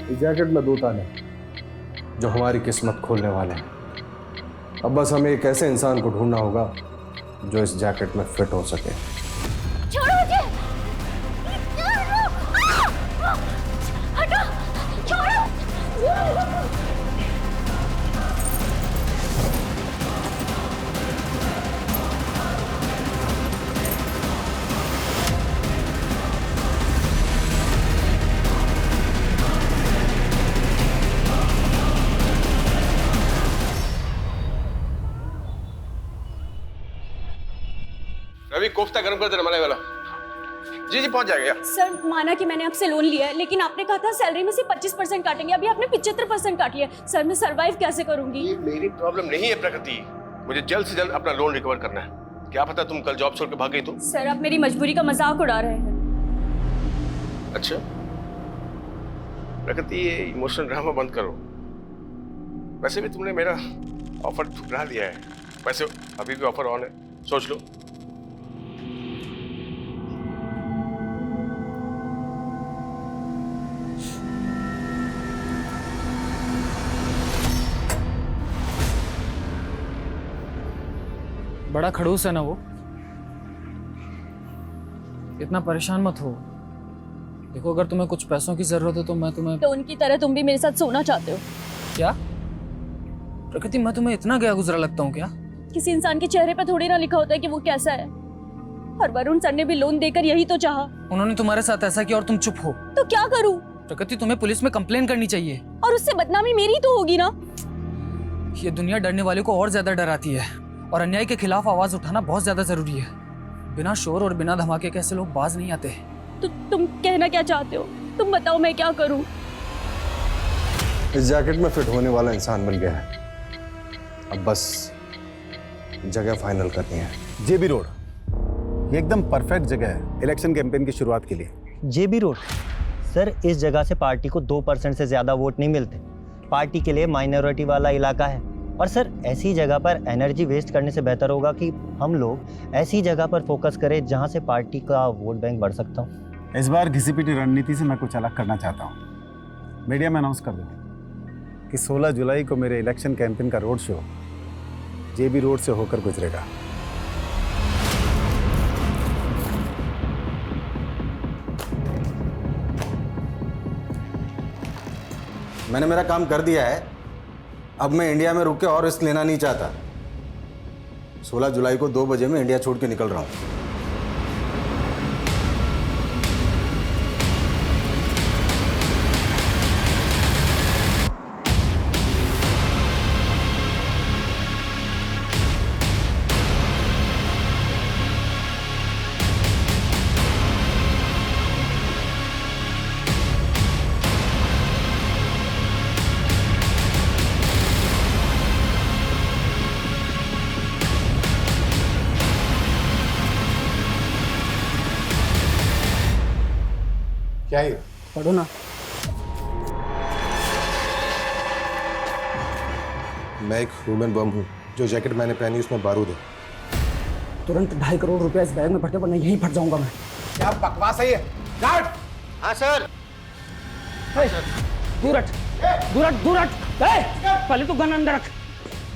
इस जैकेट में 2 ताले जो हमारी किस्मत खोलने वाले हैं। अब बस हमें एक ऐसे इंसान को ढूंढना होगा जो इस जैकेट में फिट हो सके। छोड़ो मुझे! हटो! छोड़ो! रवि, कोफ्ता गर्म कर देना मलाई वाला। जी पहुंच जाएगा। सर, माना कि मैंने आपसे लोन लिया है, लेकिन आपने कहा था सैलरी में से 25% काटेंगे। अभी आपने 75% काट लिया। सर, मैं सरवाइव कैसे करूंगी? ये मेरी प्रॉब्लम नहीं है प्रकृति, मुझे जल्द से जल्द अपना लोन रिकवर करना है। क्या पता तुम कल जॉब छोड़ के भाग गई तो? सर, आप मेरी मजबूरी का मजाक उड़ा रहे हैं। अच्छा प्रकृति, ये इमोशनल ड्रामा बंद करो। वैसे भी तुमने मेरा ऑफर ठुकरा दिया है। वैसे अभी भी ऑफर ऑन है, सोच लो। बड़ा खड़ूस है ना वो। इतना परेशान मत हो। देखो, अगर तुम्हें कुछ पैसों की जरूरत हो तो मैं तुम्हें। तो उनकी तरह तुम भी मेरे साथ सोना चाहते हो? क्या प्रकृति, मैं तुम्हें इतना गया गुजरा लगता हूँ क्या? किसी इंसान के चेहरे पर थोड़ी ना लिखा होता है कि वो कैसा है। और वरुण सर ने भी लोन देकर यही तो चाहा। उन्होंने तुम्हारे साथ ऐसा किया और तुम चुप हो। तो क्या करूं? प्रकृति, तुम्हें पुलिस में कंप्लेन करनी चाहिए। और उससे बदनामी मेरी तो होगी ना। ये दुनिया डरने वाले को और ज्यादा डराती है, और अन्याय के खिलाफ आवाज उठाना बहुत ज्यादा जरूरी है। बिना शोर और बिना धमाके के ऐसे लोग बाज नहीं आते। तो तुम कहना क्या चाहते हो? तुम बताओ, मैं क्या करूं? इस जैकेट में फिट होने वाला इंसान बन गया है। अब बस जगह फाइनल करनी है। जेबी रोड, ये एकदम परफेक्ट जगह है इलेक्शन कैंपेन की शुरुआत के लिए। जेबी रोड सर, इस जगह से पार्टी को 2% से ज्यादा वोट नहीं मिलते। पार्टी के लिए माइनॉरिटी वाला इलाका है। और सर, ऐसी जगह पर एनर्जी वेस्ट करने से बेहतर होगा कि हम लोग ऐसी जगह पर फोकस करें जहां से पार्टी का वोट बैंक बढ़ सकता हो। इस बार घिसी-पिटी रणनीति से मैं कुछ अलग करना चाहता हूँ। मीडिया में अनाउंस कर दूँ कि 16 जुलाई को मेरे इलेक्शन कैंपेन का रोड शो जेबी रोड से होकर गुजरेगा। मैंने मेरा काम कर दिया है। अब मैं इंडिया में रुक के और रिस्क लेना नहीं चाहता। 16 जुलाई को 2 बजे मैं इंडिया छोड़ के निकल रहा हूँ। क्या है? पढ़ो ना। मैं एक ह्यूमन बम हूँ। जो जैकेट मैंने पहनी उसमें बारूद है। तुरंत 2.5 करोड़ रुपया इस बैग में भरते, वरना यहीं फट जाऊंगा मैं। क्या बकवास है ये? गार्ड! हाँ सर। दूर हट, दूर हट, दूर हट। पहले तो गन अंदर रख,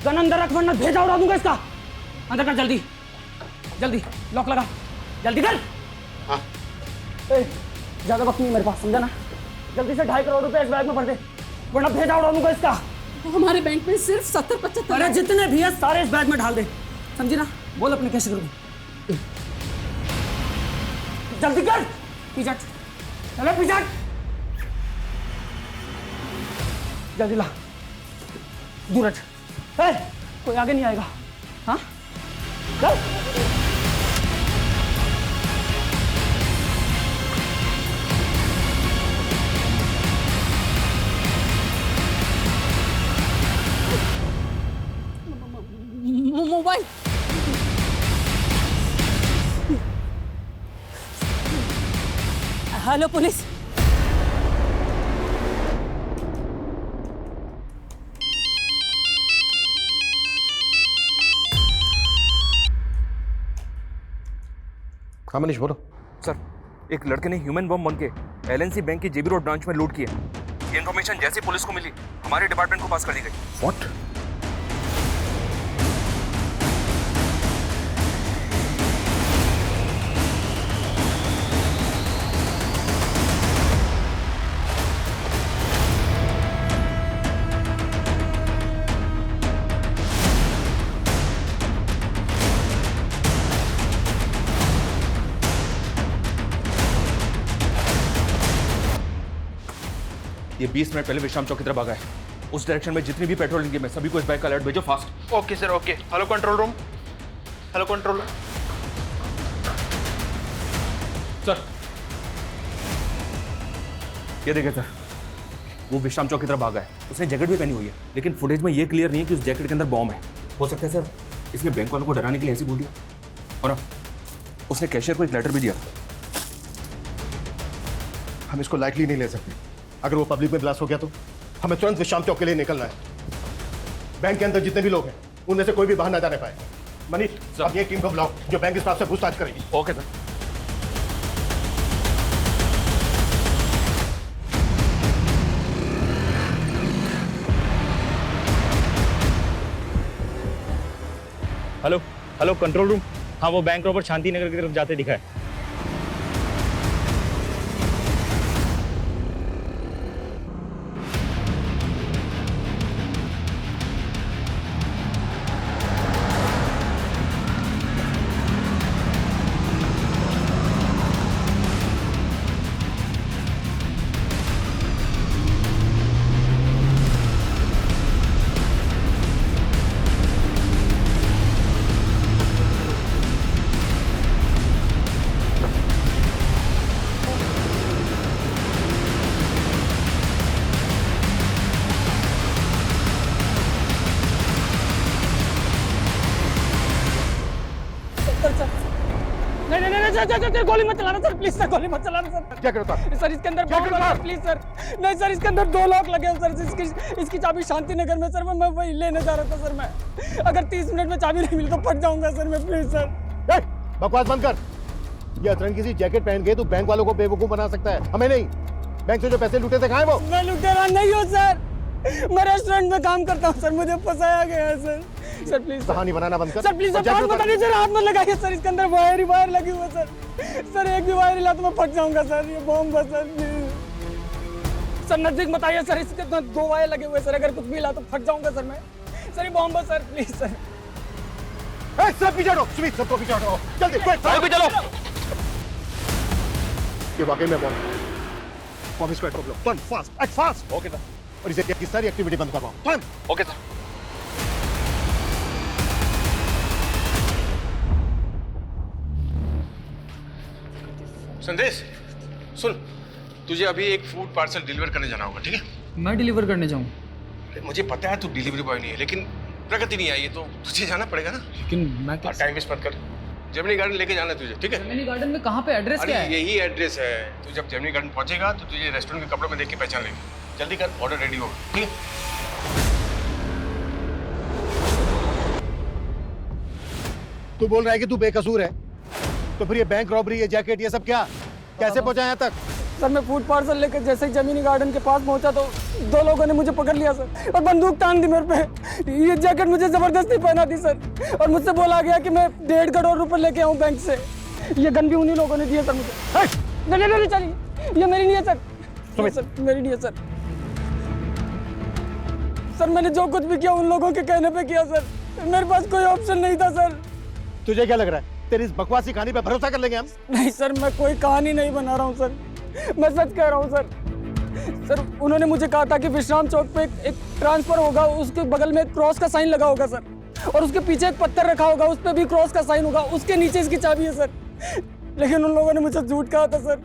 गन अंदर रख, वरना भेजा उड़ा दूंगा इसका। अंदर कर, जल्दी जल्दी, लॉक लगा, जल्दी कर। हाँ। ज्यादा वक्त नहीं मेरे पास, समझा ना? जल्दी से 2.5 करोड़ रुपए इस बैग में भर दे, वरना भेजा उड़ा दूंगा इसका। हमारे बैंक में सिर्फ 70-75। अरे जितने भी है सारे इस बैग में डाल दे, समझी ना? बोल अपने कैसे करूँ? जल्दी कर, पीछे चले, पीछे जल्दी ला, दूर हट। कोई आगे नहीं आएगा। हाँ चल। Mobile hello police. हाँ मनीष बोलो। सर, एक लड़के ने ह्यूमन बम बन के एलएनसी बैंक की जेबी रोड ब्रांच में लूट किया। ये इन्फॉर्मेशन जैसे पुलिस को मिली हमारे डिपार्टमेंट को पास कर दी गई। व्हाट? ये 20 मिनट पहले विश्राम चौक की तरफ भागा है। उस डायरेक्शन में जितनी भी पेट्रोल इनकी, मैं सभी को इस बाइक का अलर्ट भेजो fast. Okay sir, okay. Hello control room. Hello control room. Sir ये देखिए सर, वो विश्राम चौक की तरफ भागा है। उसने जैकेट भी पहनी हुई है, लेकिन फुटेज में ये क्लियर नहीं है कि उस जैकेट के अंदर बॉम्ब है। हो सकता है सर इसने बैंक वालों को डराने के लिए ऐसे बोल दिया। और हाँ, उसने कैशियर को एक लेटर भी दिया। हम इसको लाइटली नहीं ले सकते। अगर वो पब्लिक में ब्लास्ट हो गया तो हमें तुरंत विश्राम चौक के लिए निकलना है। बैंक के अंदर जितने भी लोग हैं उनमें से कोई भी बाहर ना जाने पाए। मनीष, अब ये टीम को बुलाओ जो बैंक स्टाफ से पूछताछ करेगी। Okay sir. Hello hello control room. हाँ, वो बैंक रॉबर शांति नगर की तरफ जाते दिखा है। सर गोली मत चलाना सर, प्लीज सर, गोली मत चलाना सर। क्या करता? सर इसके अंदर बॉम्ब है, प्लीज सर। नहीं सर, इसके अंदर 2 लॉक लगे हैं सर। इसकी चाबी शांति नगर में सर। मैं वही लेने जा रहा था सर। मैं अगर 30 मिनट में चाबी नहीं मिली तो फट जाऊंगा सर मैं, प्लीज सर। बकवास बंद कर। ये अतरंगी सी जैकेट पहन के तू बैंक वालों को बेवकूफ बना सकता है, हमें नहीं। बैंक से जो पैसे लूटे थे कहाँ है वो? मैं लुटेरा नहीं हूँ सर, मैं रेस्टोरेंट में काम करता हूँ सर। मुझे फंसाया गया है सर। सर प्लीज कहानी बनाना बंद कर सर, प्लीज सर, बात बता दीजिए। हाथ मत लगाइए सर, इसके अंदर वायर ही वायर लगी हुई है सर। सर एक भी वायर हिला तो मैं फट जाऊंगा सर। ये बॉम्ब है सर। सर नजदीक मत आइए सर, इसके अंदर 2 वायर लगे हुए सर। अगर कुछ भी हिला तो फट जाऊंगा सर मैं। सर ये बॉम्ब है सर, प्लीज सर। सब पीछे हटो, सुमित सबको पीछे हटो जल्दी। चलो ये वाकई में बॉम्ब स्क्वाड को बुलाओ। Turn fast, act fast. Okay sir. और इसे की सारी एक्टिविटी बंद करवाओ। टर्न। Okay sir. संदेश सुन, तुझे अभी एक फूड पार्सल डिलीवर करने जाना होगा, ठीक है? मैं डिलीवर करने जाऊँ? मुझे पता है तू डिलीवरी बॉय नहीं है, लेकिन प्रगति नहीं आई है तो तुझे जाना पड़ेगा ना। लेकिन मैं टाइम वेस्ट मत कर। जेमिनी गार्डन लेके जाना है तुझे, ठीक है? जेमिनी गार्डन में कहाँ पे? एड्रेस अरे यही एड्रेस है। तू जब जेमिनी गार्डन पहुंचेगा तो तुझे रेस्टोरेंट के कपड़ों में देख के पहचान लेंगे। जल्दी कर, ऑर्डर रेडी हो, ठीक है? तू बोल रहा है कि तू बेकसूर है, तो फिर ये बैंक रॉबरी, ये जैकेट, ये सब क्या कैसे पहुंचा यहाँ तक? सर मैं फूड पार्सल लेकर जैसे ही जमीनी गार्डन के पास पहुंचा तो 2 लोगों ने मुझे पकड़ लिया सर और बंदूक तान दी मेरे पे। ये जैकेट मुझे जबरदस्ती पहना दी सर और मुझसे बोला गया कि मैं 1.5 करोड़ रुपए लेके आऊँ बैंक से। ये गन भी उन्हीं लोगों ने दिए सर मुझे। नहीं चलिए, ये मेरी नहीं है सर। सर मेरी नहीं है सर। सर मैंने जो कुछ भी किया उन लोगों के कहने पे किया सर। मेरे पास कोई ऑप्शन नहीं था सर। तुझे क्या लग रहा है तेरी इस बकवासी कहानी पे भरोसा कर लेंगे हम? नहीं सर, मैं कोई कहानी नहीं बना रहा हूँ सर, मैं सच कह रहा हूँ सर। सर उन्होंने मुझे कहा था कि विश्राम चौक पे एक ट्रांसफर होगा, उसके बगल में एक क्रॉस का साइन लगा होगा सर, और उसके पीछे एक पत्थर रखा होगा, उस पर भी क्रॉस का साइन होगा, उसके नीचे इसकी चाबी है सर। लेकिन उन लोगों ने मुझे झूठ कहा था सर।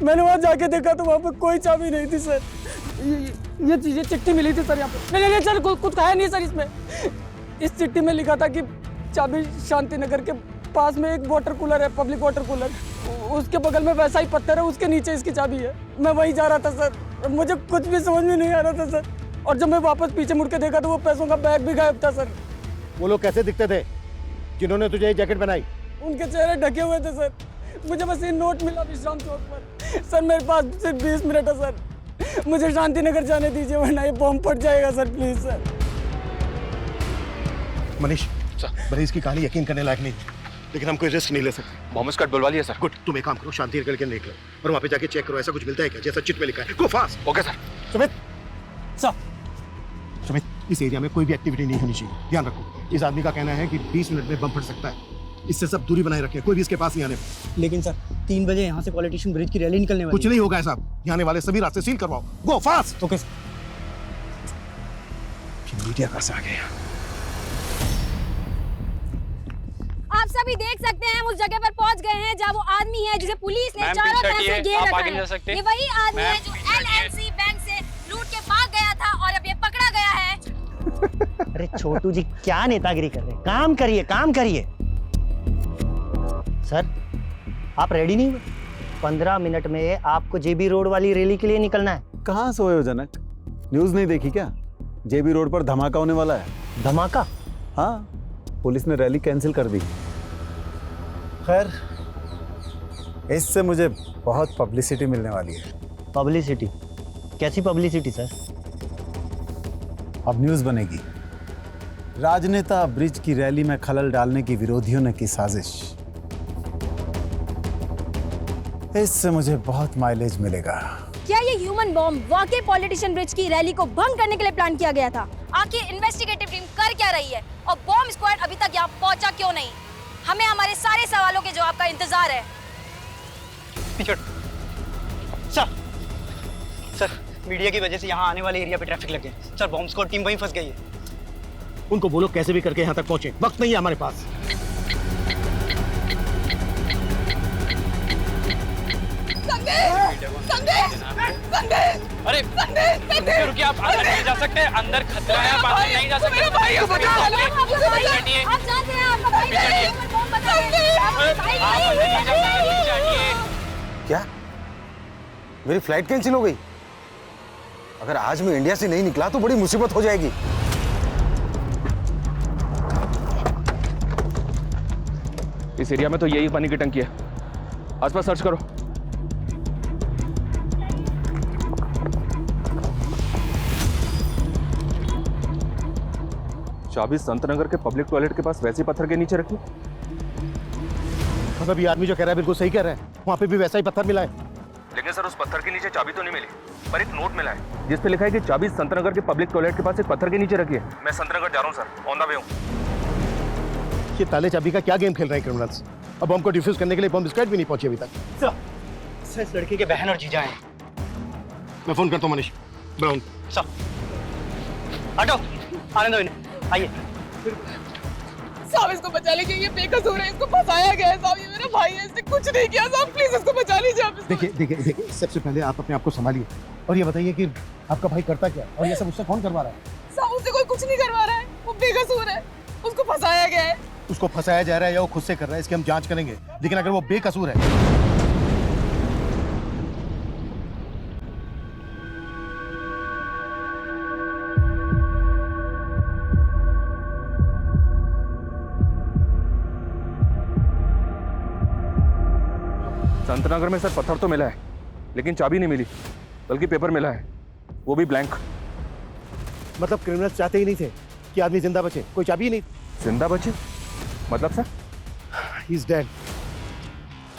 मैंने वहाँ जाके देखा तो वहाँ पे कोई चाबी नहीं थी सर। ये चिट्ठी मिली थी सर यहाँ पे। नहीं सर, कुछ कहा नहीं सर इसमें। इस चिट्ठी में लिखा था कि चाबी शांति नगर के पास में एक वाटर कूलर है, पब्लिक वाटर कूलर, उसके बगल में वैसा ही पत्थर है, उसके नीचे इसकी चाबी है। मैं वहीं जा रहा था सर, मुझे कुछ भी समझ में नहीं आ रहा था सर। और जब मैं वापस पीछे मुड़ के देखा तो वो पैसों का बैग भी गायब था सर। वो लोग कैसे दिखते थे जिन्होंने तुझे ये जैकेट बनाई? उनके चेहरे ढके हुए थे सर। मुझे बस ये नोट मिला विश्राम चौक पर सर। मेरे पास सिर्फ 20 मिनट है सर। मुझे शांतिनगर जाने दीजिए वरना ये बॉम्ब फट जाएगा सर, प्लीज सर। मनीष भले इसकी कहानी यकीन करने लायक नहीं, लेकिन हम कोई रिस्क नहीं ले सकते। बॉम्ब स्क्वाड बुलवा लिया सर। गुड, तुम एक काम करो, शांति करके निकलो और वहाँ पे जाके चेक करो ऐसा कुछ मिलता है क्या जैसा चिट में लिखा है। गो fast. Okay sir. Sumit, sir Sumit, इस एरिया में कोई भी एक्टिविटी नहीं होनी चाहिए, ध्यान रखो। इस आदमी का कहना है कि 20 मिनट में बम फट सकता है, इससे सब दूरी बनाए रखें, कोई भी इसके पास नहीं आने। लेकिन सर 3 बजे यहाँ से पॉलिटिशियन ब्रिज की रैली निकलने वाली कुछ नहीं होगा ऐसा, यहाँ आने वाले सभी रास्ते सील करवाओ। गो फास्ट। Okay sir. मीडिया कहाँ से आ गया? आप सभी देख सकते हैं हम उस जगह पर पहुंच गए हैं जहां वो आदमी है जिसे पुलिस ने चारों तरफ से घेर रखा है। ये वही आदमी है जो LNC बैंक से लूट के भाग गया था और अब ये पकड़ा गया है। अरे छोटू जी क्या नेतागिरी कर रहे हैं, काम करिए काम करिए। सर आप रेडी नहीं हुए? 15 मिनट में आपको JB रोड वाली रैली के लिए निकलना है। कहाँ सोए हो जनक? न्यूज़ नहीं देखी क्या? JB रोड पर धमाका होने वाला है। धमाका? हाँ, पुलिस ने रैली कैंसिल कर दी। खैर इससे मुझे बहुत पब्लिसिटी मिलने वाली है। पब्लिसिटी? कैसी पब्लिसिटी सर? अब न्यूज़ बनेगी, राजनेता ब्रिज की रैली में खलल डालने की विरोधियों ने की साजिश। इससे मुझे बहुत माइलेज मिलेगा। क्या ये ह्यूमन बॉम्ब वाकई पॉलिटिशियन ब्रिज की रैली को भंग करने के लिए प्लान किया गया था? आखिर इन्वेस्टिगेटिव टीम कर क्या रही है और बॉम्ब स्क्वाड अभी तक यहाँ पहुंचा क्यों नहीं? हमें हमारे सारे सवालों के जवाब का इंतजार है। सर मीडिया की वजह से यहाँ आने वाले एरिया पे ट्रैफिक लगे। सर बॉम्ब स्क्वाड टीम वहीं फंस गई है। उनको बोलो कैसे भी करके यहाँ तक पहुंचे, वक्त नहीं है हमारे पास। अरे रुकिए, आप अंदर नहीं जा सकते, अंदर खतरा है, आप अंदर नहीं जा सकते। आप जानते हैं आपका भाई ह्यूमन बॉम्ब बना है। आप अंदर नहीं जा सकते, नीचे आइए। क्या मेरी फ्लाइट कैंसिल हो गई? अगर आज मैं इंडिया से नहीं निकला तो बड़ी मुसीबत हो जाएगी। इस एरिया में तो यही पानी की टंकी है, आसपास सर्च करो। चाबी संतनगर के पब्लिक टॉयलेट के पास वैसे पत्थर के नीचे रखी। मतलब ये आदमी जो कह रहा है बिल्कुल सही कह रहा है, वहाँ पे भी वैसा ही पत्थर मिला है। लेकिन सर उस पत्थर के नीचे चाबी तो नहीं मिली, पर एक नोट मिला है जिस पे लिखा है कि चाबी संतनगर के पब्लिक टॉयलेट के पास एक पत्थर के नीचे रखी है। मैं संतनगर जा रहा हूँ सर, ऑन द वे हूँ। ये ताले चाबी का क्या गेम खेल रहे हैं क्रिमिनल्स? अब बम को डिफ्यूज करने के लिए बम स्क्वाड भी नहीं पहुंची अभी तक। सर इस लड़के के बहन और जीजा हैं। मैं फोन करता हूँ मनीष। ब्राउन सर हटो, आने दो इन्हें, आइए। साहब इसको बचा लीजिए, ये बेकसूर है, इसको फंसाया गया है साहब, ये मेरा भाई है, इसने कुछ नहीं किया साहब, प्लीज इसको बचा लीजिए आप। देखिए देखिए देखिए, सबसे पहले आप अपने आप को संभालिए और ये बताइए कि आपका भाई करता क्या और ये सब उससे कौन करवा रहा है? साहब उससे कोई कुछ नहीं करवा रहा है, वो बेकसूर है, उसको फंसाया गया है। उसको फंसाया जा रहा है या वो खुद से कर रहा है, इसकी हम जांच करेंगे, लेकिन अगर वो बेकसूर है। संतनगर में सर पत्थर तो मिला है, लेकिन चाबी नहीं मिली, बल्कि पेपर मिला है, वो भी ब्लैंक। मतलब क्रिमिनल्स चाहते ही नहीं थे कि आदमी जिंदा बचे, कोई चाबी ही नहीं। जिंदा बचे मतलब सर? He is dead.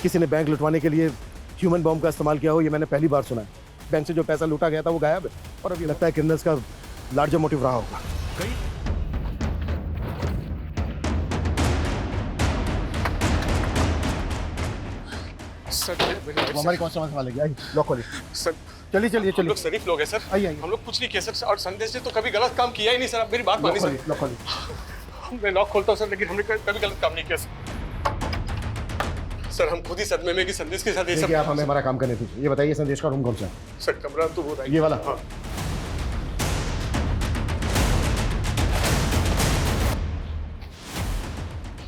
किसी ने बैंक लुटवाने के लिए ह्यूमन बॉम्ब का इस्तेमाल किया हो, ये मैंने पहली बार सुना है। बैंक से जो पैसा लूटा गया था वो गायब है और अब ये लगता है क्रिमिनल्स का लार्जर मोटिव रहा होगा। सर वो हमारी कौन सा लगी? आई लॉक खोलिए। सर चलिए चलिए हम चलिए। लोग शरीफ लोग हैं सर, आइए आइए। हम लोग कुछ नहीं किया सर, और संदेश ने तो कभी गलत काम किया ही नहीं सर। आप मेरी बात मानिए सर। लॉक खोलिए। मैं लॉक खोलता हूँ सर, लेकिन हमने कभी गलत काम नहीं किया सर। सर हम खुद ही सदमे में कि संदेश के साथ ये सब। देखिए आप हमें हमारा काम करने दीजिए। ये बताइए संदेश का रूम कौन सा है? सर कमरा तो वो रहा है। ये वाला? हाँ।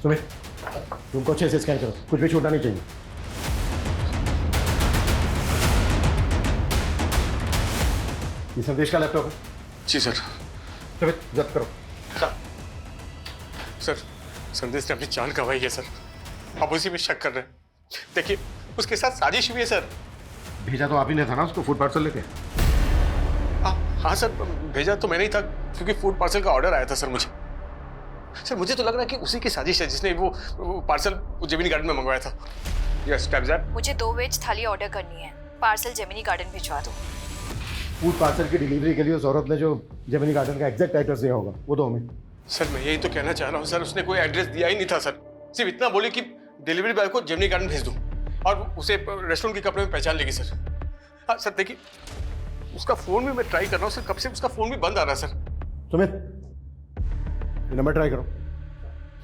सुमित रूम को अच्छे से स्कैन करो, कुछ भी छूटना नहीं चाहिए। ये संदेश का लैपटॉप है? जी सर। सुमित जब्त करो। सर संदेश ने अपनी जान गंवाई है सर, आप उसी में शक कर रहे हैं। देखिए उसके साथ साजिश भी है सर। भेजा तो आप ही ने था ना उसको फुटपाथ से लेके? हाँ सर, भेजा तो मैंने ही था क्योंकि फूड पार्सल का ऑर्डर आया था सर मुझे। सर मुझे तो लग रहा है कि उसी की साजिश है जिसने वो पार्सल जेमिनी गार्डन में मंगवाया था। Yes that. मुझे 2 वेज थाली ऑर्डर करनी है, पार्सल जेमिनी गार्डन भिजवा दो। फूड पार्सल की डिलीवरी के लिए उस औरत ने जो जेमिनी गार्डन का एग्जैक्ट एड्रेस दिया होगा वो दो हमें। सर मैं यही तो कहना चाह रहा हूँ सर, उसने कोई एड्रेस दिया ही नहीं था सर, सिर्फ इतना बोली कि डिलीवरी बॉय को जेमिनी गार्डन भेज दूँ और उसे रेस्टोरेंट के कपड़े में पहचान लेगी सर। हाँ सर देखिए, उसका फोन भी मैं ट्राई कर रहा हूँ सर, कब से उसका फोन भी बंद आ रहा है सर। सुमित, ये नंबर ट्राई करो।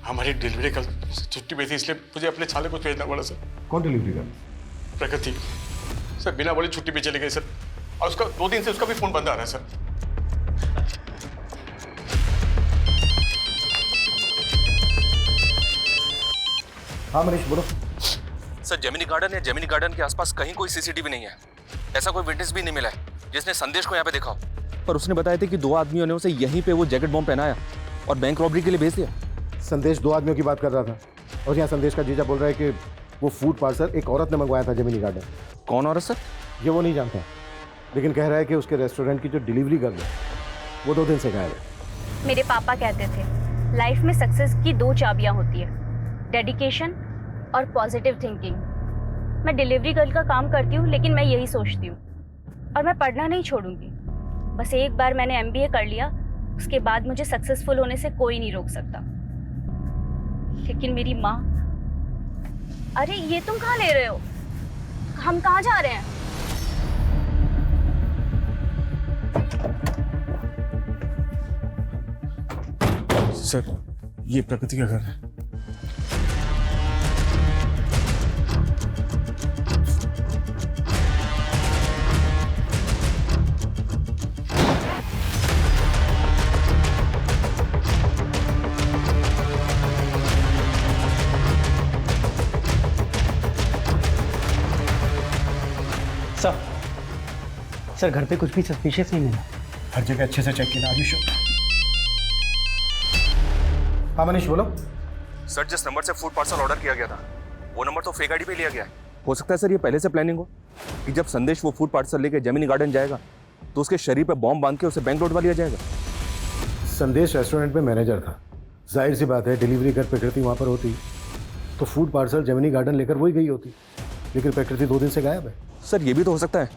हमारी डिलीवरी कल छुट्टी पे थी इसलिए मुझे अपने छाले को भेजना पड़ा सर। कौन डिलीवरी कर? प्रकृति सर बिना बोले छुट्टी पे चले गए सर, और उसका 2 दिन से उसका भी फोन बंद आ रहा है सर। हाँ मनीष बोलो। सर जेमिनी गार्डन या जेमिनी गार्डन के आसपास कहीं कोई सीसीटीवी नहीं है, ऐसा कोई विटनेस भी नहीं मिला है जिसने संदेश को यहाँ पे देखा हो। पर उसने बताया था कि 2 आदमियों ने उसे यहीं पे वो जैकेट बॉम्ब पहनाया और बैंक रॉबरी के लिए भेज दिया। संदेश 2 आदमियों की बात कर रहा था और यहाँ संदेश का जीजा बोल रहा है कि वो फूड पार्सल एक औरत ने मंगवाया था जेमिनी गार्डन। कौन औरत सर? ये वो नहीं जानता, लेकिन कह रहा है कि उसके रेस्टोरेंट की जो डिलीवरी गर्ल है वो 2 दिन से गायब है। मेरे पापा कहते थे लाइफ में सक्सेस की 2 चाबियां होती है, डेडिकेशन और पॉजिटिव थिंकिंग। मैं डिलीवरी गर्ल का काम करती हूँ, लेकिन मैं यही सोचती हूँ और मैं पढ़ना नहीं छोड़ूंगी। बस एक बार मैंने MBA कर लिया, उसके बाद मुझे सक्सेसफुल होने से कोई नहीं रोक सकता। लेकिन मेरी माँ, अरे ये तुम कहाँ ले रहे हो? हम कहाँ जा रहे हैं? सर ये प्रकृति का घर है। सर घर पे कुछ भी सस्पिशियस नहीं मिला। हर जगह अच्छे से चेक किया। आयुष, हाँ मनीष बोलो। सर जिस नंबर से फूड पार्सल ऑर्डर किया गया था वो नंबर तो फेक आईडी पे लिया गया है। हो सकता है सर ये पहले से प्लानिंग हो कि जब संदेश वो फूड पार्सल लेके जेमिनी गार्डन जाएगा तो उसके शरीर पे बॉम्ब बांध के उसे बैंक लौटवा लिया जाएगा। संदेश रेस्टोरेंट में मैनेजर था, जाहिर सी बात है डिलीवरी कर प्रकृति वहाँ पर होती तो फूड पार्सल जेमिनी गार्डन लेकर वही गई होती, लेकिन प्रकृति 2 दिन से गायब है। सर ये भी तो हो सकता है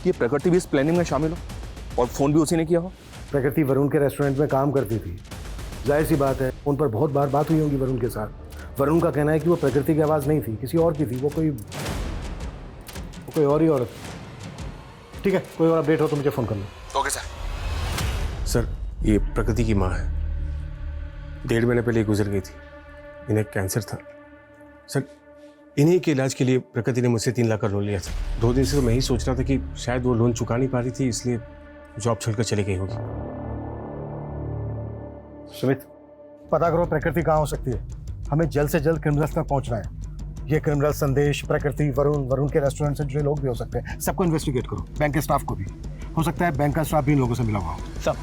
कि प्रकृति भी इस प्लानिंग में शामिल हो और फोन भी उसी ने किया हो। प्रकृति वरुण के रेस्टोरेंट में काम करती थी, जाहिर सी बात है उन पर बहुत बार बात हुई होगी वरुण के साथ। वरुण का कहना है कि वो प्रकृति की आवाज़ नहीं थी, किसी और की थी, वो कोई और ही औरत। ठीक है, कोई और अपडेट हो तो मुझे फ़ोन कर लो। Okay sir. सर ये प्रकृति की माँ है, 1.5 महीने पहले गुजर गई थी, इन्हें कैंसर था। सर इन्हीं के इलाज के लिए प्रकृति ने मुझसे 3 लाख का लोन लिया था। 2 दिन से तो मैं ही सोच रहा था कि शायद वो लोन चुका नहीं पा रही थी, इसलिए जॉब छोड़कर चली गई होगी। सुमित, पता करो प्रकृति कहाँ हो सकती है। हमें जल्द से जल्द क्रिमिनल्स तक पहुँचना है। ये क्रिमिनल संदेश, प्रकृति, वरुण के रेस्टोरेंट से जुड़े लोग भी हो सकते हैं। सबको इन्वेस्टिगेट करो, बैंक के स्टाफ को भी। हो सकता है बैंक का स्टाफ भी इन लोगों से मिला हुआ हो। सब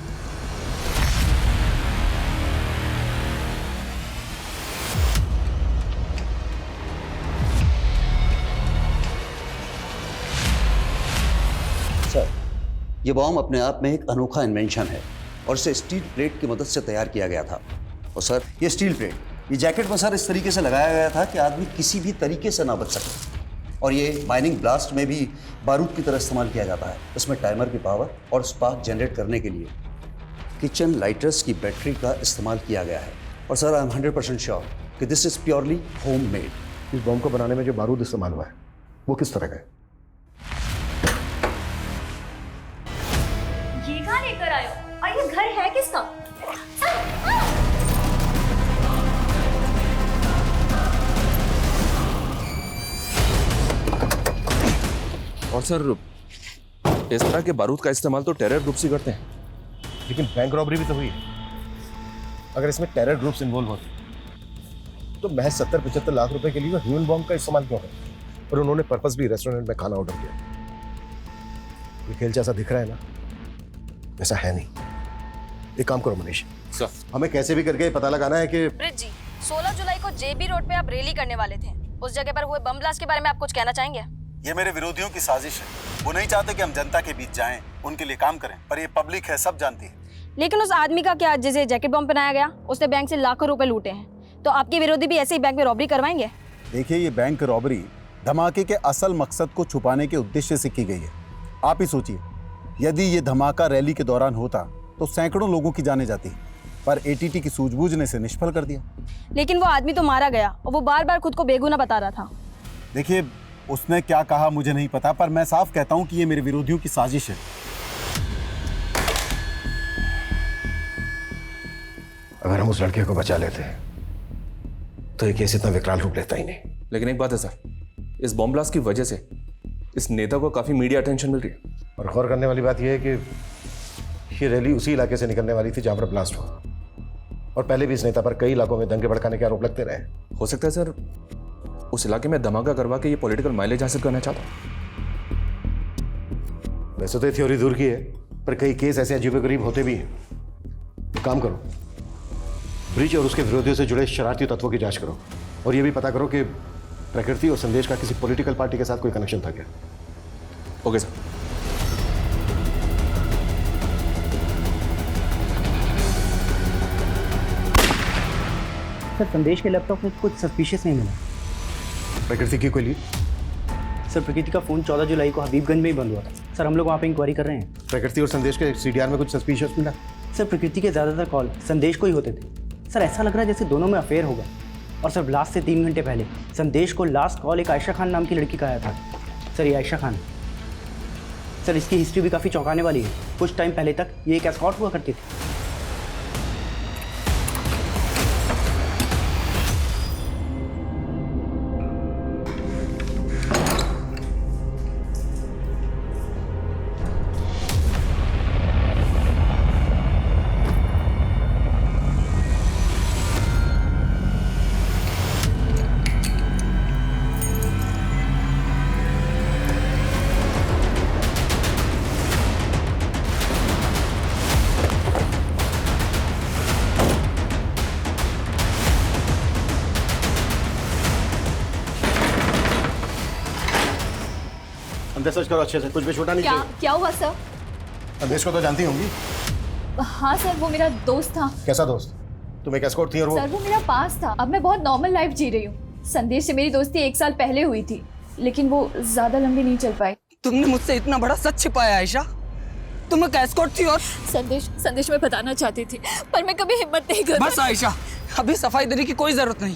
सर, ये बॉम्ब अपने आप में एक अनोखा इन्वेंशन है और इसे स्टील प्लेट की मदद से तैयार किया गया था। और सर ये स्टील प्लेट, ये जैकेट में सर इस तरीके से लगाया गया था कि आदमी किसी भी तरीके से ना बच सके। और ये माइनिंग ब्लास्ट में भी बारूद की तरह इस्तेमाल किया जाता है। इसमें टाइमर की पावर और स्पार्क जनरेट करने के लिए किचन लाइटर्स की बैटरी का इस्तेमाल किया गया है। और सर आई एम 100% श्योर कि this is purely home made. इस बॉम्ब को बनाने में जो बारूद इस्तेमाल हुआ है वो किस तरह का है? ये कहाँ लेकर आए हो? और ये घर है किसका? और सर इस तरह के बारूद का इस्तेमाल तो टेरर ग्रुप्स ही करते हैं। लेकिन बैंक रॉबरी भी तो हुई है। अगर इसमें टेरर ग्रुप्स इन्वॉल्व होते तो महज 70-75 लाख रुपए के लिए ह्यूमन बॉम्ब का इस्तेमाल क्यों करते? और उन्होंने पर्पस भी रेस्टोरेंट में खाना ऑर्डर किया। ये खेल जैसा दिख रहा है ना, वैसा है नहीं। एक काम करो मनीष, सर हमें कैसे भी करके पता लगाना है कि ब्रिज जी, 16 जुलाई को JB रोड पे आप रैली करने वाले थे। उस जगह पर हुए बम ब्लास्ट के बारे में आप कुछ कहना चाहेंगे? ये मेरे विरोधियों की साजिश है। वो नहीं चाहते कि हम जनता के बीच जाएं, उनके लिए काम करें, पर ये पब्लिक है, सब जानती है। लेकिन उस आदमी का क्या, जिसे जैकेट बॉम्ब पहनाया गया, उसने बैंक से लाखों रुपए लूटे हैं, तो आपके विरोधी भी ऐसे ही बैंक में रॉबरी करवाएंगे? देखिए, ये बैंक रॉबरी धमाके के असल मकसद को छुपाने के उद्देश्य से की गई है। आप ही सोचिए, यदि ये धमाका रैली के दौरान होता तो सैकड़ों लोगों की जाने जाती, पर एटीटी की सूझबूझ ने इसे निष्फल कर दिया। लेकिन वो आदमी तो मारा गया और वो बार बार खुद को बेगुनाह बता रहा था। देखिए, उसने क्या कहा मुझे नहीं पता, पर मैं साफ कहता हूं कि ये मेरे विरोधियों की साजिश है। अगर हम उस लड़के को बचा लेते तो ये केस इतना विकराल रूप लेता ही नहीं। लेकिन एक बात है सर, इस बॉम्ब ब्लास्ट की वजह से इस नेता को काफी मीडिया अटेंशन मिल रही है। और गौर करने वाली बात यह है कि ये रैली उसी इलाके से निकलने वाली थी जहां पर ब्लास्ट हुआ, और पहले भी इस नेता पर कई इलाकों में दंगे भड़काने के आरोप लगते रहे। हो सकता है सर उस इलाके में धमाका करवा के ये पॉलिटिकल माइलेज हासिल करना चाहता। वैसे तो ये थ्योरी दूर की है, पर कई केस ऐसे अजीबोगरीब होते भी हैं। तो काम करो, ब्रिज और उसके विरोधियों से जुड़े शरारती तत्वों की जांच करो, और ये भी पता करो कि प्रकृति और संदेश का किसी पॉलिटिकल पार्टी के साथ कोई कनेक्शन था क्या। Okay sir. सर, संदेश के लैपटॉप में कुछ सस्पिशियस नहीं मिला। प्रकृति की कोई लीड? सर, प्रकृति का फ़ोन 14 जुलाई को हबीबगंज में ही बंद हुआ था। सर, हम लोग वहाँ पे इंक्वायरी कर रहे हैं। प्रकृति और संदेश के सीडीआर में कुछ सस्पिशियस मिला? सर, प्रकृति के ज़्यादातर कॉल संदेश को ही होते थे। सर, ऐसा लग रहा है जैसे दोनों में अफेयर होगा। और सर, ब्लास्ट से 3 घंटे पहले संदेश को लास्ट कॉल एक आयशा खान नाम की लड़की का आया था। सर, ये आयशा खान, सर इसकी हिस्ट्री भी काफ़ी चौंकाने वाली है। कुछ टाइम पहले तक ये एक एस्कॉर्ट हुआ करती थी। अंदर सर्च करो अच्छे से, कुछ भी छोटा नहीं चाहिए। क्या हुआ सर? संदेश को तो जानती होंगी। हाँ सर, वो मेरा दोस्त था। कैसा दोस्त? तुम एक एस्कॉर्ट थी और सर, वो मेरा पास था। अब मैं बहुत नॉर्मल लाइफ जी रही हूँ। संदेश से मेरी दोस्ती 1 साल पहले हुई थी, लेकिन वो ज्यादा लंबी नहीं चल पाई। तुमने मुझसे इतना बड़ा सच छिपाया आयशा। तुम एक एस्कॉर्ट थी और संदेश में बताना चाहती थी, पर मैं कभी हिम्मत नहीं कर। बस आयशा, अभी सफाई देने की कोई जरूरत नहीं,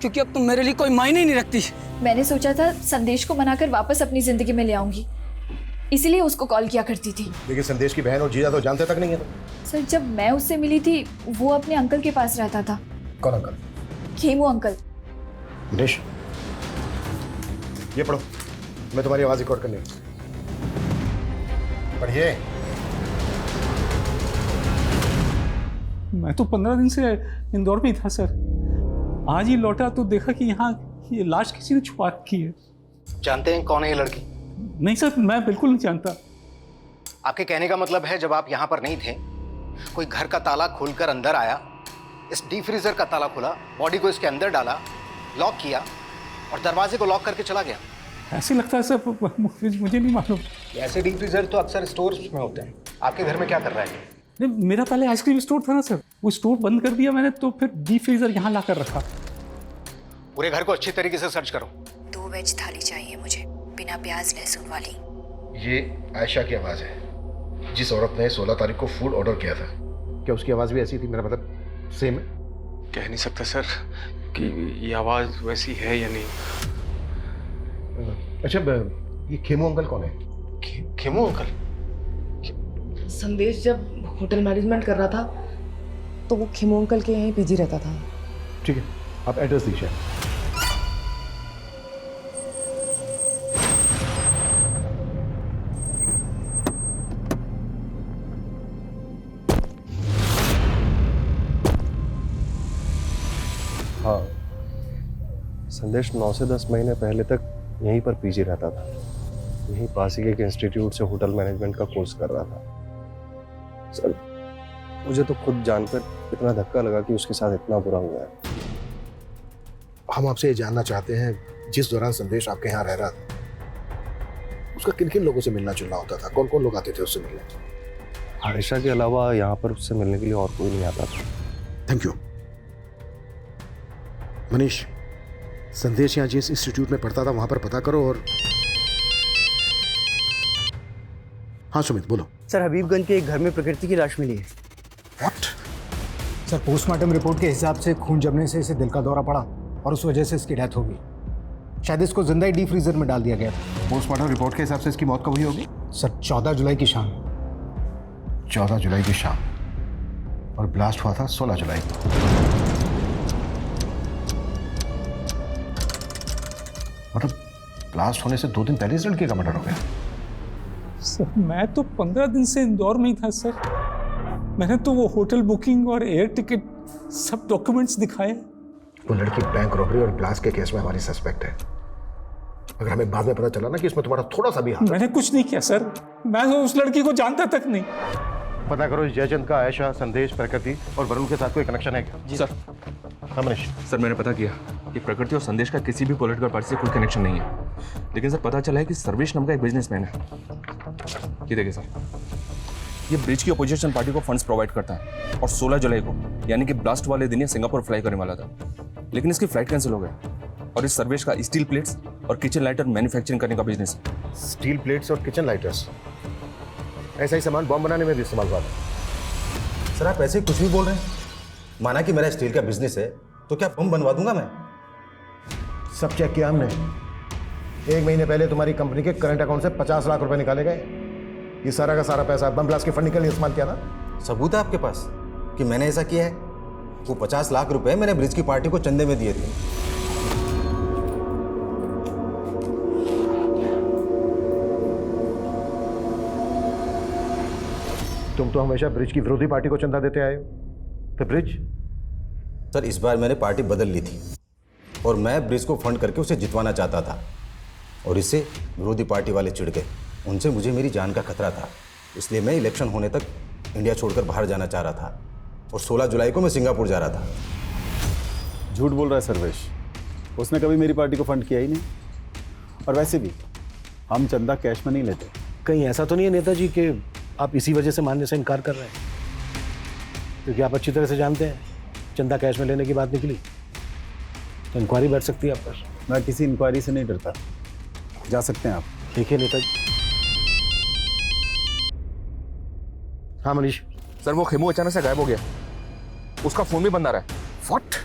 क्योंकि अब तुम मेरे लिए कोई मायने ही नहीं रखती। मैंने सोचा था संदेश को मनाकर वापस अपनी जिंदगी में ले आऊंगी, इसीलिए उसको कॉल किया करती थी। लेकिन संदेश की बहन और जीजा तो जानते तक नहीं है तो। सर, जब मैं उससे मिली थी वो अपने अंकल के पास रहता था। कौन अंकल? खेमू अंकल। दिनेश, ये पढ़ो, मैं तुम्हारी आवाज रिकॉर्ड करनी। पढ़िए। मैं तो 15 दिन से इंदौर में ही था सर। आज ही लौटा तो देखा कि यहाँ ये लाश किसी ने छुपा रखी है। जानते हैं कौन है ये लड़की? नहीं सर, मैं बिल्कुल नहीं जानता। आपके कहने का मतलब है जब आप यहाँ पर नहीं थे, कोई घर का ताला खोलकर अंदर आया, इस डीप फ्रीजर का ताला खोला, बॉडी को इसके अंदर डाला, लॉक किया और दरवाजे को लॉक करके चला गया। ऐसे लगता है सर, मुझे नहीं मालूम। ऐसे डीप फ्रीजर तो अक्सर स्टोर में होते हैं। आपके घर में क्या कर रहा है? नहीं, मेरा पहले आइसक्रीम स्टोर था ना सर, वो स्टोर बंद कर दिया मैंने, तो फिर डीप फ्रीजर यहाँ ला कर रखा। पूरे घर को अच्छी तरीके से सर्च करो। 2 वेज थाली चाहिए मुझे, बिना प्याज लहसुन वाली। ये आयशा की आवाज है, जिस औरत ने 16 तारीख को फूड ऑर्डर किया था। क्या उसकी आवाज भी ऐसी थी? मेरा मतलब सेम है? कह नहीं सकता सर कि ये आवाज़ वैसी है या नहीं। अच्छा, ये खेमू अंकल कौन है? खेमू अंकल? संदेश जब होटल मैनेजमेंट कर रहा था तो वो खेमू अंकल के यहीं पीजी रहता था। ठीक है, आप एड्रेस दीजिए। हाँ, संदेश 9 से 10 महीने पहले तक यहीं पर पीजी रहता था। यहीं पास ही एक इंस्टीट्यूट से होटल मैनेजमेंट का कोर्स कर रहा था। सर, मुझे तो खुद जानकर इतना धक्का लगा कि उसके साथ इतना बुरा हुआ है। हम आपसे ये जानना चाहते हैं, जिस दौरान संदेश आपके यहाँ रह रहा था, उसका किन किन लोगों से मिलना जुलना होता था? कौन कौन लोग आते थे उससे मिलने? आयशा के अलावा यहाँ पर उससे मिलने के लिए और कोई नहीं आता था। Thank you. मनीष, संदेश यहाँ जिस इंस्टीट्यूट में पढ़ता था वहां पर पता करो। और हाँ सुमित, बोलो। सर, हबीबगंज के एक घर में प्रकृति की लाश मिली है। व्हाट? सर, पोस्टमार्टम रिपोर्ट के हिसाब से खून जमने से इसे दिल का दौरा पड़ा और उस वजह से इसकी डेथ हो गई। शायद इसको जिंदा ही डीप फ्रीजर में डाल दिया गया था। पोस्टमार्टम रिपोर्ट के हिसाब से इसकी मौत कब हुई होगी? सर, 14 जुलाई की शाम। 14 जुलाई की शाम, और ब्लास्ट हुआ था 16 जुलाई को। मतलब ब्लास्ट होने से 2 दिन पहले इस लड़के का मर्डर हो गया। सर, मैं तो 15 दिन से इंदौर में ही था सर। मैंने तो वो होटल बुकिंग और एयर टिकट सब डॉक्यूमेंट्स दिखाए। वो लड़की बैंक रॉबरी और ब्लास्ट के केस में हमारी सस्पेक्ट है। अगर हमें बाद में पता चला ना कि इसमें तुम्हारा थोड़ा सा भी हाथ, मैंने कुछ नहीं किया सर। मैं तो उस लड़की को जानता तक नहीं। पता करो इस जयचंद का आयशा, संदेश, प्रकृति और वरुण के साथ कोई कनेक्शन है क्या? जी सर। हाँ मनीष। सर, मैंने पता किया कि प्रकृति और संदेश का किसी भी पॉलिटिकल पार्टी से कोई कनेक्शन नहीं है, लेकिन सर पता चला है कि सर्वेश नाम का एक बिजनेसमैन है। ये देखिए सर, ये ब्रिज की अपोजिशन पार्टी को फंड्स प्रोवाइड करता है और 16 जुलाई को यानी कि ब्लास्ट वाले दिन ये सिंगापुर फ्लाई करने वाला था, लेकिन इसकी फ्लाइट कैंसिल हो गई। और इस सर्वेश का स्टील प्लेट्स और किचन लाइटर मैन्युफैक्चरिंग करने का बिजनेस है। स्टील प्लेट्स और किचन लाइटर्स, ऐसा ही सामान बॉम्ब बनाने में भी इस्तेमाल हुआ था। सर, आप ऐसे कुछ भी बोल रहे हैं। माना कि मेरा स्टील का बिजनेस है तो क्या बम बनवा दूंगा मैं? सब चेक किया हमने। 1 महीने पहले तुम्हारी कंपनी के करंट अकाउंट से 50 लाख रुपए निकाले गए। ये सारा का सारा पैसा बम ब्लास्ट के फंडिंग के लिए इस्तेमाल किया था। सबूत है आपके पास कि मैंने ऐसा किया है? वो 50 लाख रुपए मैंने ब्रिज की पार्टी को चंदे में दिए थे। तुम तो हमेशा ब्रिज की विरोधी पार्टी को चंदा देते आए हो, तो ब्रिज? सर, इस बार मैंने पार्टी बदल ली थी और मैं ब्रिज को फंड करके उसे जितवाना चाहता था, और इससे विरोधी पार्टी वाले चिढ़ गए। उनसे मुझे मेरी जान का खतरा था, इसलिए मैं इलेक्शन होने तक इंडिया छोड़कर बाहर जाना चाह रहा था और 16 जुलाई को मैं सिंगापुर जा रहा था। झूठ बोल रहा है सर्वेश, उसने कभी मेरी पार्टी को फंड किया ही नहीं। और वैसे भी हम चंदा कैश में नहीं लेते। कहीं ऐसा तो नहीं है नेताजी कि आप इसी वजह से मानने से इनकार कर रहे हैं? क्योंकि आप अच्छी तरह से जानते हैं चंदा कैश में लेने की बात निकली तो इंक्वायरी बैठ सकती है आप पर। मैं किसी इंक्वायरी से नहीं डरता, जा सकते हैं आप। ठीक है नेताजी। हाँ मनीष। सर, वो खेमू अचानक से गायब हो गया, उसका फोन भी बंद आ रहा है। व्हाट?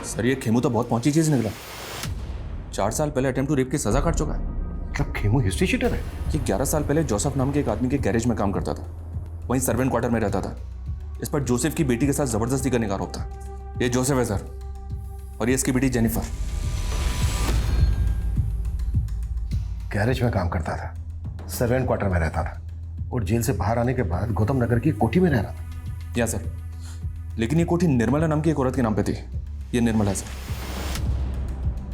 सर, ये खेमू तो बहुत पहुंची चीज निकला। 4 साल पहले अटेम्प्ट टू रेप की सजा काट चुका है। मतलब खेमू हिस्ट्री शीटर है? ये 11 साल पहले जोसेफ नाम के एक आदमी के गैरेज में काम करता था, वहीं सर्वेंट क्वार्टर में रहता था। इस पर जोसेफ की बेटी के साथ जबरदस्ती करने का आरोप था। ये जोसेफ है सर, और ये इसकी बेटी जेनिफर। गैरेज में काम करता था, सर्वेंट क्वार्टर में रहता था, और जेल से बाहर आने के बाद गौतम नगर की कोठी में रह रहा था। या सर, लेकिन ये कोठी निर्मला नाम की एक औरत के नाम पे थी। ये निर्मला सर।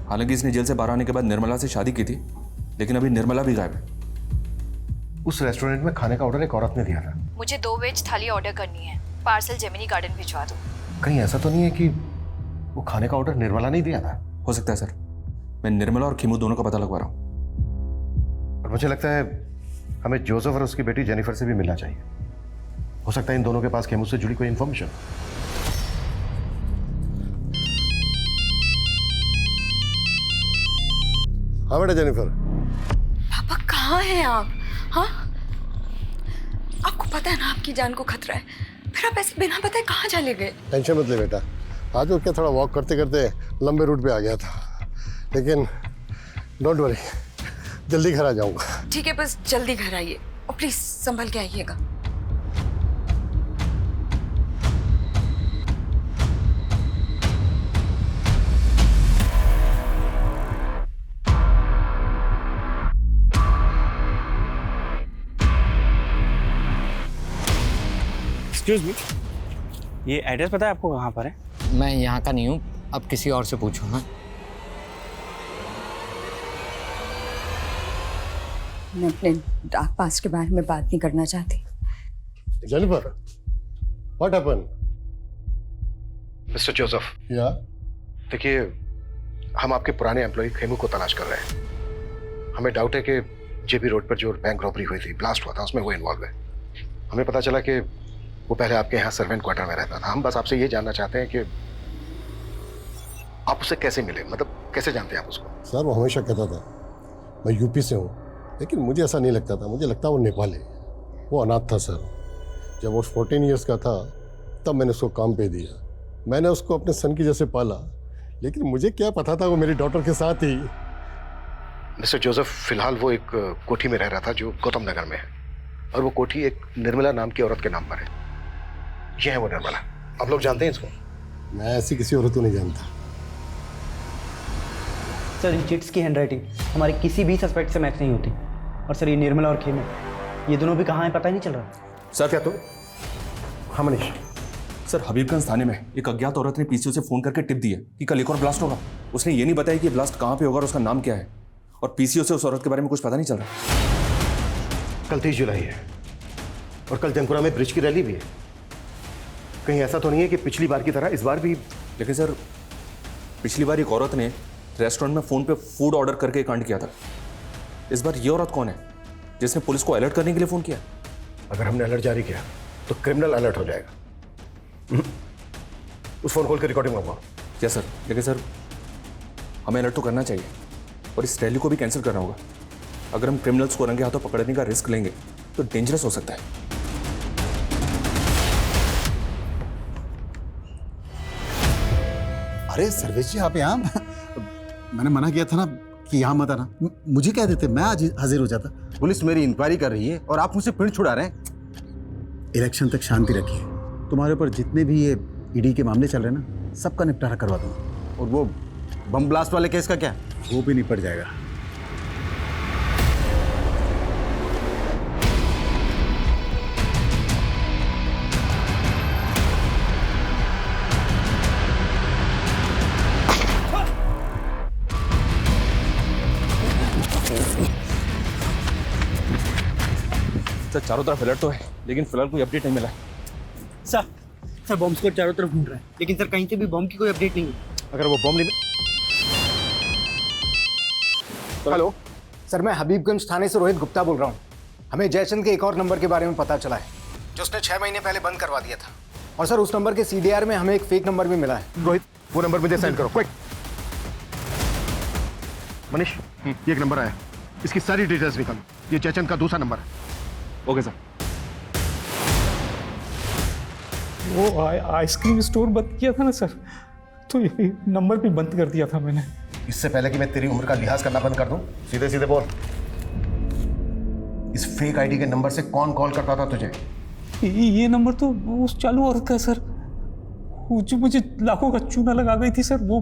हालांकि इसने जेल से बाहर आने के बाद निर्मला से शादी की थी, लेकिन अभी निर्मला भी गायब है। उस रेस्टोरेंट में खाने का ऑर्डर एक औरत ने दिया था। मुझे 2 वेज थाली ऑर्डर करनी है, पार्सल जेमिनी गार्डन भिजवा दो। कहीं ऐसा तो नहीं है कि वो खाने का ऑर्डर निर्मला नहीं दिया था? हो सकता है सर, मैं निर्मला और खेमू दोनों का पता लगवा रहा हूँ। और मुझे लगता है हमें जोसेफ और उसकी बेटी जेनिफर से भी मिलना चाहिए। हो सकता है इन दोनों के पास खेमू से जुड़ी कोई इंफॉर्मेशन। हाँ बेटा जेनिफर। पापा कहाँ हैं आप? हाँ, आपको पता है ना आपकी जान को खतरा है, फिर आप ऐसे बिना बताए कहाँ चले गए? टेंशन मत ले बेटा, आज वो क्या थोड़ा वॉक करते करते लंबे रूट पे आ गया था, लेकिन डोंट वरी, जल्दी घर आ जाऊंगा। ठीक है, बस जल्दी घर आइए और प्लीज संभल के आइएगा। एक्सक्यूज मी, ये एड्रेस पता है आपको कहाँ पर है? मैं यहाँ का नहीं हूँ, अब किसी और से पूछो। हाँ, मैं अपने डार्क पास्ट के बारे में बात नहीं करना चाहती। Jennifer, what happened? Mister Joseph, या देखिए, हम आपके पुराने एम्प्लॉय खेमू को तलाश कर रहे हैं। हमें डाउट है कि जेबी रोड पर जो बैंक रॉबरी हुई थी, ब्लास्ट हुआ था, उसमें वो इन्वॉल्व है। हमें पता चला कि वो पहले आपके यहाँ सर्वेंट क्वार्टर में रहता था। हम बस आपसे ये जानना चाहते हैं कि आप उससे कैसे मिले, मतलब कैसे जानते हैं आप उसको? सर, वो हमेशा कहता था मैं यूपी से हूँ, लेकिन मुझे ऐसा नहीं लगता था। मुझे लगता वो नेपाली। वो अनाथ था सर। जब वो 14 ईयर्स का था तब मैंने उसको काम पे दिया। मैंने उसको अपने सन की जैसे पाला, लेकिन मुझे क्या पता था वो मेरी डॉटर के साथ ही। मिस्टर जोसेफ, फिलहाल वो एक कोठी में रह रहा था जो गौतम नगर में है, और वो कोठी एक निर्मला नाम की औरत के नाम पर है। ये है वो निर्मला। आप लोग जानते हैं इसको? मैं ऐसी किसी औरत को नहीं जानता। सर, इन चिट्स की हैंडराइटिंग हमारे किसी भी सस्पेक्ट से मैच नहीं होती। और सर, ये निर्मला और खेमे, ये दोनों भी कहाँ हैं पता ही नहीं चल रहा। सर, क्या तो? हाँ मनीष। सर, हबीबगंज थाने में एक अज्ञात औरत ने पीसीओ से फोन करके टिप दी है कि कल एक और ब्लास्ट होगा। उसने ये नहीं बताया कि ब्लास्ट कहाँ पे होगा और उसका नाम क्या है, और पीसीओ से उस औरत के बारे में कुछ पता नहीं चल रहा। कल 30 जुलाई है और कल जंकुरा में ब्रिज की रैली भी है। कहीं ऐसा तो नहीं है कि पिछली बार की तरह इस बार भी? लेकिन सर, पिछली बार एक औरत ने रेस्टोरेंट में फोन पे फूड ऑर्डर करके कांड किया था। इस बार ये औरत कौन है जिसने पुलिस को अलर्ट करने के लिए फोन किया? अगर हमने अलर्ट जारी किया तो क्रिमिनल अलर्ट हो जाएगा। उस फोन कॉल की रिकॉर्डिंग मंगवाओ। क्या सर? लेकिन सर, हमें अलर्ट तो करना चाहिए और इस रैली को भी कैंसिल करना होगा। अगर हम क्रिमिनल्स को रंगे हाथों पकड़ने का रिस्क लेंगे तो डेंजरस हो सकता है। अरे सर्वेश जी, आप यहाँ? मैंने मना किया था ना कि यहाँ मत आना। मुझे कह देते, मैं आज हाजिर हो जाता। पुलिस मेरी इंक्वायरी कर रही है और आप मुझसे पिंड छुड़ा रहे हैं। इलेक्शन तक शांति रखिए। तुम्हारे ऊपर जितने भी ये ईडी के मामले चल रहे हैं ना, सबका निपटारा करवा दूंगा। और वो बम ब्लास्ट वाले केस का क्या? वो भी निपट जाएगा। सर, चारों तरफ अलर्ट तो है, लेकिन फिलहाल कोई अपडेट नहीं मिला। सर, बॉम्ब स्क्वाड चारों तरफ ढूंढ रहा है, लेकिन सर कहीं से भी बॉम्ब की कोई अपडेट नहीं है। अगर वो बॉम्ब नहीं... हेलो सर, मैं हबीबगंज थाने से रोहित गुप्ता बोल रहा हूँ। हमें जयचंद के एक और नंबर के बारे में पता चला है जो उसने 6 महीने पहले बंद करवा दिया था। और सर, उस नंबर के CDR में हमें एक फेक नंबर भी मिला है। रोहित, वो नंबर मुझे सेंड करो क्विक। मनीष, ये एक नंबर आया, इसकी सारी डिटेल्स निकालो। ये जयचंद का दूसरा नंबर है। Okay sir. वो आइसक्रीम स्टोर बंद किया था ना सर, तो ये नंबर भी बंद कर दिया था मैंने। इससे पहले कि मैं तेरी उम्र का लिहाज करना बंद कर दूं, सीधे सीधे बोल, इस फेक आईडी के नंबर से कौन कॉल करता था तुझे? ये नंबर तो उस चालू औरत का सर, वो जो मुझे लाखों का चूना लगा गई थी सर। वो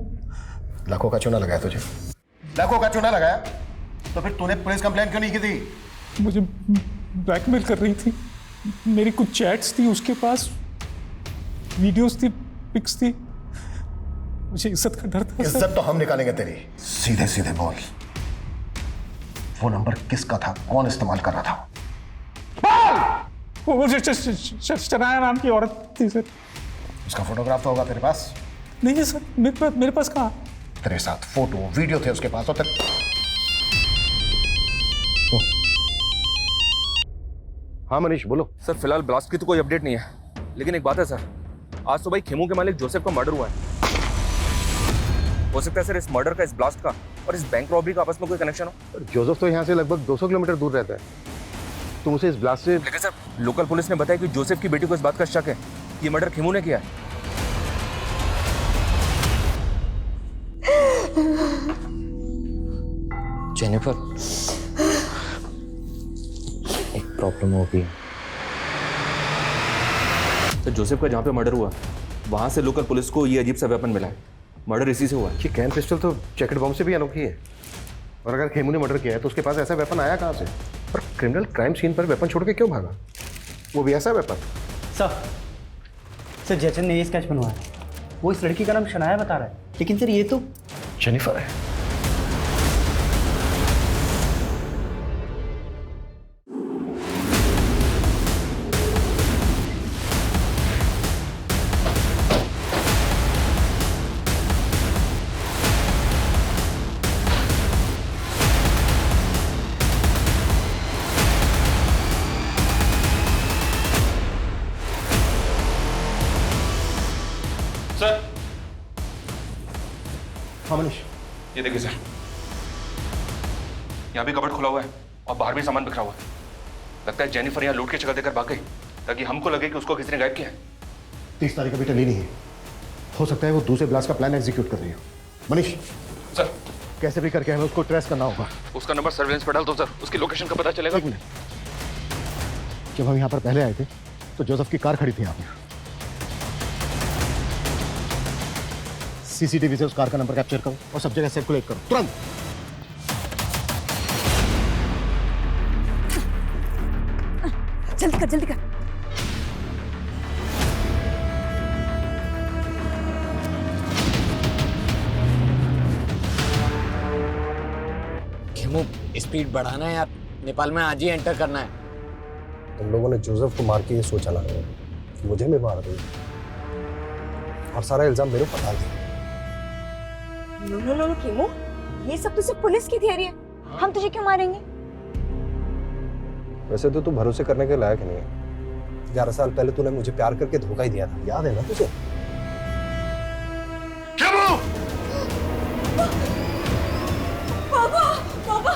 लाखों का चूना लगाया तुझे? लाखों का चूना लगाया तो फिर तूने पुलिस कंप्लेंट क्यों नहीं की थी? मुझे ब्लैकमेल कर रही थी। मेरी कुछ चैट्स थी उसके पास, वीडियोस थी, पिक्स थी। मुझे इज्जत का डर था। इज्जत तो हम निकालेंगे तेरी। सीधे सीधे बोल, वो नंबर किसका था, कौन इस्तेमाल कर रहा था? वो शनाया नाम की औरत थी सर। उसका फोटोग्राफ तो होगा तेरे पास? नहीं है सर, मेरे पास कहाँ? तेरे साथ फोटो वीडियो थे उसके पास। और हाँ मनीष, बोलो। सर, फिलहाल ब्लास्ट की तो कोई अपडेट नहीं है, लेकिन एक बात है सर, आज तो भाई खेमू के मालिक जोसेफ का मर्डर हुआ है। हो सकता है सर इस मर्डर का, इस ब्लास्ट का और इस बैंक रॉबरी का आपस में कोई कनेक्शन हो। जोसेफ तो यहाँ से लगभग 200 किलोमीटर दूर रहता है। तुम उसे इस ब्लास्ट से... लेकिन सर, लोकल पुलिस ने बताया कि जोसेफ की बेटी को इस बात का शक है कि ये मर्डर खेमू ने किया है। जेनिफर, एक प्रॉब्लम हो गई। तो जोसेफ का जहाँ पे मर्डर हुआ वहाँ से लोकल पुलिस को ये अजीब सा वेपन मिला है। मर्डर इसी से हुआ है। ये कैन पिस्टल तो जैकेट बॉम्ब से भी अनोखी है। और अगर खेमू ने मर्डर किया है तो उसके पास ऐसा वेपन आया कहाँ से? और क्रिमिनल क्राइम सीन पर वेपन छोड़ के क्यों भागा, वो भी ऐसा वेपन? सर, सर जैसन ने ये स्केच बनवाया, वो इस लड़की का नाम शनाया बता रहा है, लेकिन सर ये तो जेनिफर है। सर, हाँ मनीष, ये देखिए सर, यहाँ भी कबर्ड खुला हुआ है और बाहर भी सामान बिखरा हुआ है। लगता है जेनिफर यहाँ लूट की जगह देकर भाग गई ताकि हमको लगे कि उसको किसी ने गायब किया है। 30 तारीख अभी टली नहीं है, हो सकता है वो दूसरे ब्लास्ट का प्लान एग्जीक्यूट कर रही हो। मनीष सर, कैसे भी करके हमें उसको ट्रेस करना होगा। उसका नंबर सर्वेलेंस पर डाल दो सर, उसकी लोकेशन का पता चलेगा। एक मिनट, जब हम यहाँ पर पहले आए थे तो जोसेफ की कार खड़ी थी यहाँ पर। सीसीटीवी से उस कार का नंबर कैप्चर करो और सब जगह सर्कुलेट करो तुरंत। जल्दी कर जल्दी कर। खेमू, स्पीड बढ़ाना है यार, नेपाल में आज ही एंटर करना है। तुम लोगों ने जोसेफ को मार के ये सोचा ना कि मुझे भी मार दो और सारा इल्जाम मेरे ऊपर डाल दिया। नो कीमो, ये सब तो सिर्फ पुलिस की थियरी है, हम तुझे क्यों मारेंगे? वैसे तो तू भरोसे करने के लायक नहीं है। 11 साल पहले तूने मुझे प्यार करके धोखा ही दिया था, याद है ना तुझे? पापा पापा,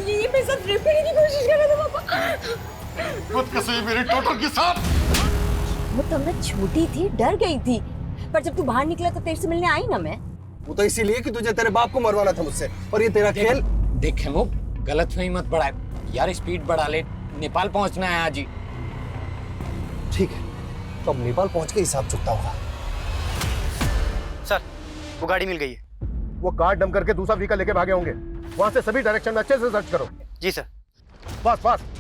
ये मेरे साथ रेप करने की कोशिश कर रहा था पापा। खुद कैसे मेरे टोटल के साथ? वो तब मैं छोटी थी, डर गई थी, पर जब तू बाहर निकला तो तेरे से मिलने आई ना मैं। वो तो इसीलिए कि तुझे तेरे बाप को मरवाना था मुझसे, और ये तेरा खेल। देख खेमू, गलतफहमी मत बढ़ाए यार, स्पीड बढ़ा ले, नेपाल पहुंचना है आज ही। ठीक है, तो अब नेपाल पहुंच के हिसाब चुकता होगा। सर, वो गाड़ी मिल गई है। वो कार डम करके दूसरा व्हीकल लेके भागे होंगे। वहां से सभी डायरेक्शन में अच्छे से सर्च करो। जी sir. Fast fast.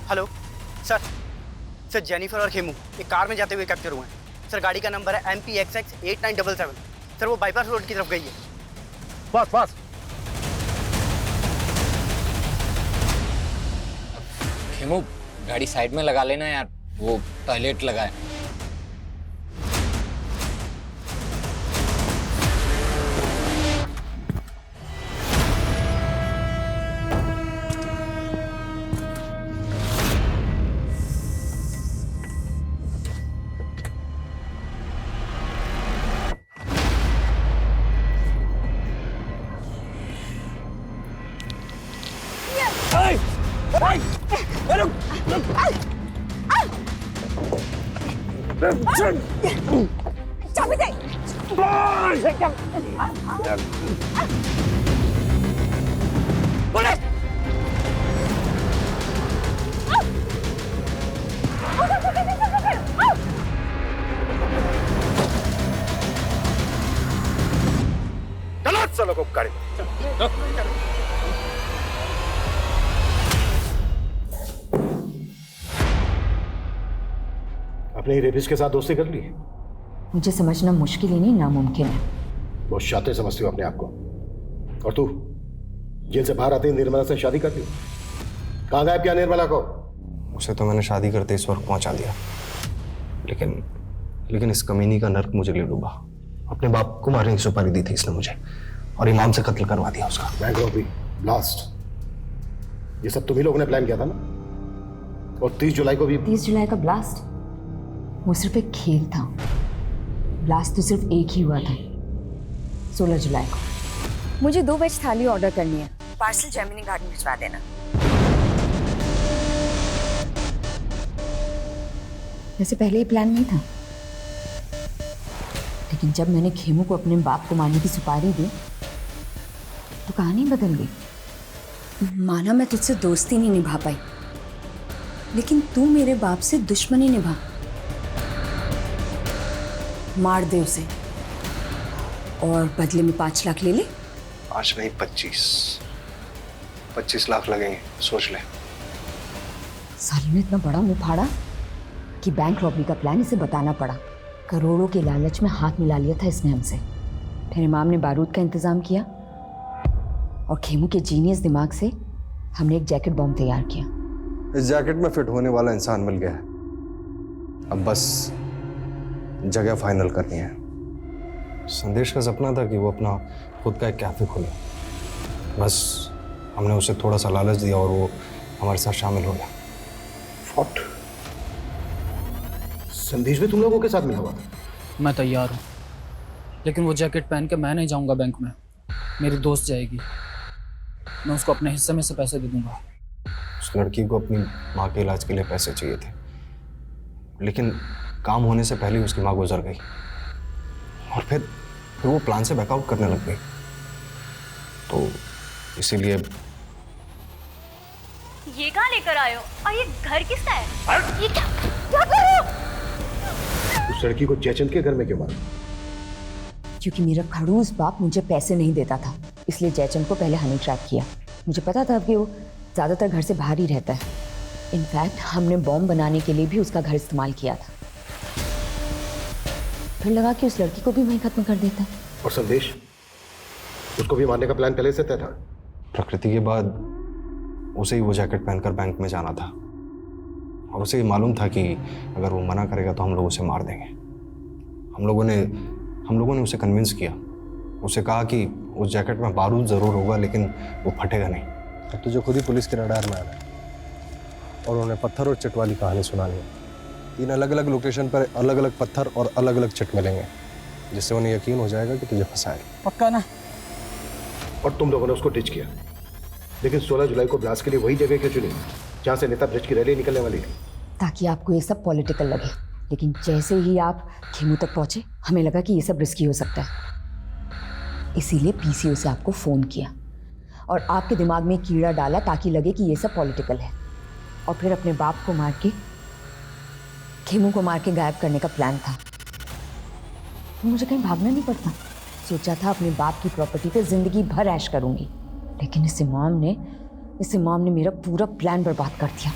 Hello sir, sir Jennifer और खेमू एक कार में जाते हुए कैप्चर हुए हैं। सर गाड़ी का नंबर है MPXX 8977। सर वो बाईपास रोड की तरफ गई है। Fast fast. खेमू, गाड़ी साइड में लगा लेना यार, वो टॉयलेट लगा है। चाबी दे। पुलिस! गलत चलो को गाड़ी। अपने ही रेपिस्ट के साथ दोस्ती कर ली? मुझे समझना मुश्किल ही नहीं, नामुमकिन है। बहुत शातिर समझती हो अपने आप को। और तू जेल से बाहर आते ही निर्मला से शादी कर ली? कहाँ गायब किया निर्मला को? उसे तो मैंने शादी करते इस वक्त पहुंचा दिया, लेकिन इस कमीनी का नर्क मुझे ले डूबा। अपने बाप को मारने की सुपारी दी थी इसने मुझे, और इमाम से कत्ल करवा दिया उसका। बैंक रॉबरी, ब्लास्ट, ये सब तुम्ही लोगों ने प्लान किया था ना? और 30 जुलाई को भी। 30 जुलाई का ब्लास्ट वो सिर्फ एक खेल था। ब्लास्ट तो सिर्फ एक ही हुआ था, 16 जुलाई को। मुझे 2 वेज थाली ऑर्डर करनी है, पार्सल जेमिनी गार्डन भिजवा देना। वैसे पहले ही प्लान नहीं था, लेकिन जब मैंने खेमू को अपने बाप को मारने की सुपारी दी तो कहानी बदल गई। माना मैं तुझसे दोस्ती नहीं निभा पाई, लेकिन तू मेरे बाप से दुश्मनी निभा। मार दे उसे और बदले में 5 लाख ले ले। 5 नहीं 25 लाख लगेंगे, सोच ले। साले ने इतना बड़ा मुंह फाड़ा कि बैंक रॉबरी का प्लान इसे बताना पड़ा। करोड़ों के लालच में हाथ मिला लिया था इसने हमसे। फिर इमाम ने बारूद का इंतजाम किया और खेमू के जीनियस दिमाग से हमने एक जैकेट बॉम्ब तैयार किया। इस जैकेट में फिट होने वाला इंसान मिल गया है। अब बस जगह फाइनल करनी है। संदेश का सपना था कि वो अपना खुद का एक कैफे खोले। बस हमने उसे थोड़ा सा लालच दिया और वो हमारे साथ शामिल हो गया। फॉट संदेश भी तुम लोगों के साथ मिला हुआ था? मैं तैयार हूँ, लेकिन वो जैकेट पहन के मैं नहीं जाऊँगा बैंक में। मेरी दोस्त जाएगी, मैं उसको अपने हिस्से में से पैसे दे दूँगा। उस लड़की को अपनी माँ के इलाज के लिए पैसे चाहिए थे, लेकिन काम होने से पहले उसकी माँ गुजर गई और फिर वो प्लान से बैकआउट करने लग गई। तो इसीलिए ये कहाँ लेकर आए हो और ये घर किसका है? ये क्या कर रहे हो? उस लड़की को जयचंद के घर में क्यों मारा? क्योंकि मेरा खड़ूस बाप मुझे पैसे नहीं देता था, इसलिए जयचंद को पहले हनी ट्रैप किया। मुझे पता था कि वो ज़्यादातर घर से बाहर ही रहता है। इनफैक्ट हमने बॉम्ब बनाने के लिए भी उसका घर इस्तेमाल किया था। फिर लगा कि उस लड़की को भी वहीं खत्म कर देता है। और संदेश, उसको भी मारने का प्लान पहले से तय था? प्रकृति के बाद उसे ही वो जैकेट पहनकर बैंक में जाना था और उसे ये मालूम था कि अगर वो मना करेगा तो हम लोग उसे मार देंगे। हम लोगों ने उसे कन्विंस किया। उसे कहा कि उस जैकेट में बारूद ज़रूर होगा लेकिन वो फटेगा नहीं। अब तुझे खुद ही पुलिस के रडार में आना है और उन्होंने पत्थर और चिट वाली कहानी सुनानी है। 3 अलग अलग लोकेशन पर अलग अलग पत्थर और अलग अलग चिट मिलेंगे, जिससे उन्हें यकीन हो जाएगा कि तुझे फंसाएगा। पक्का ना? और तुम लोगों ने उसको डिच किया, लेकिन 16 जुलाई को ब्लास्ट के लिए वही जगह क्यों चुनी जहाँ से नेता ब्रिज की रैली निकलने वाली थी? ताकि आपको ये सब पॉलिटिकल लगे, लेकिन जैसे ही आप खेमू तक पहुंचे हमें लगा कि ये सब रिस्की हो सकता है। इसीलिए पीसीओ से आपको फ़ोन किया और आपके दिमाग में कीड़ा डाला ताकि लगे कि ये सब पॉलिटिकल है, और फिर अपने बाप को मार के खेमू को मार के गायब करने का प्लान था। मुझे कहीं भागना नहीं पड़ता। सोचा था अपने बाप की प्रॉपर्टी पे जिंदगी भर ऐश करूंगी, लेकिन इस इमाम ने मेरा पूरा प्लान बर्बाद कर दिया।